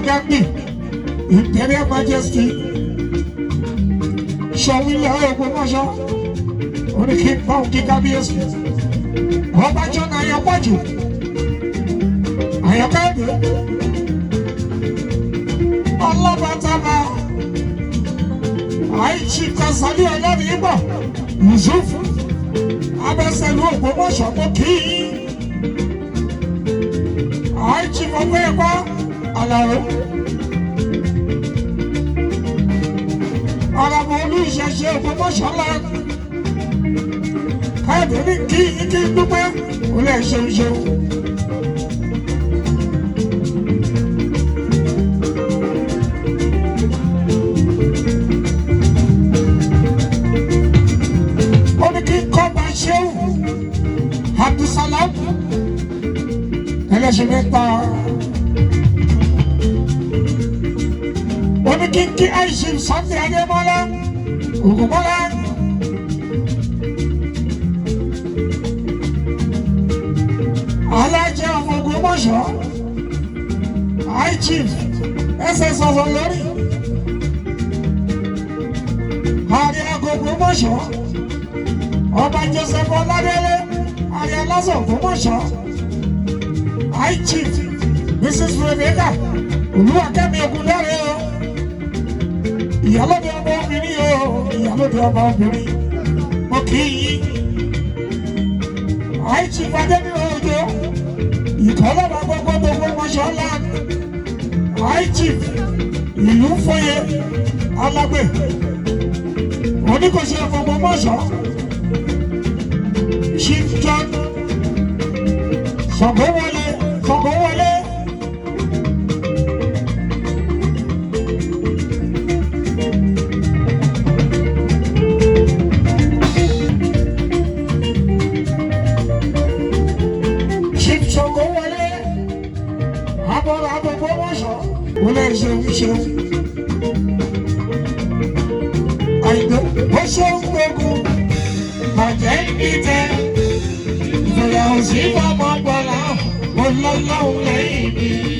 Gandhi, Imperial Majesty, Ṣọ̀wílẹ̀ Ògbómọ̀ṣọ́, oníkì Báwùkí Kábíyèsí, Ọbájọ́ náà Ayọ̀pọ̀jù, Ayọ̀kẹ́dẹ́, Ọlọ́bàtàbà, Àìchí Kàsálí Ọlọ́dìígbọ̀, Yusuf, Abẹ́sẹ̀lú Ògbómọ̀ṣọ́ tó kí i. Àìchí Fọ́fẹ́ Ẹ̀kọ́, Àlàó. Àràmọ̀ olùṣẹ̀ṣẹ̀ Ògbómọ̀ṣọ́ la. Káyọ̀dé ní kí dúpẹ́, ó lè ṣeun ṣeun. Ó ní kí kọ́ba ṣeun, Abdulsalam, ẹlẹ́ṣin mẹ́ta. Oníkíkí Aishim Sunday Adémọ́lá Ògúnmọ́lá. Alájẹ ọmọ Ògbómọ̀ṣọ́ Aishim ẹsẹ̀ sọ̀sọ̀ lórí. Ààrẹ àgọ́ Ògbómọ̀ṣọ́ Ọba Joseph Ọládélé ààrẹ aláṣọ Ògbómọ̀ṣọ́ Aishim Mrs. Rebecca Olúwakẹ́mi Ògúndáre o. Ìyálóde ọmọ obìnrin o, ìyálóde ọmọ obìnrin, mo kì í yí. Àìchí Fadé ní Òjò, ìkọ́lọ́dà gbogbo Ògbómọ̀ṣọ́ ńlá. Àìchí ìlú Fóyè Alágbè, oníkòṣe Ògbómọ̀ṣọ́, Chief John Fọ̀gọ́wọlé. Ṣeun àìdó ó ṣeun gbogbo bàjẹ́ ìtẹ́ ìfẹ̀yà òsì fọmọ gbọ́lá olólùwẹ̀ lẹ́yìn mi.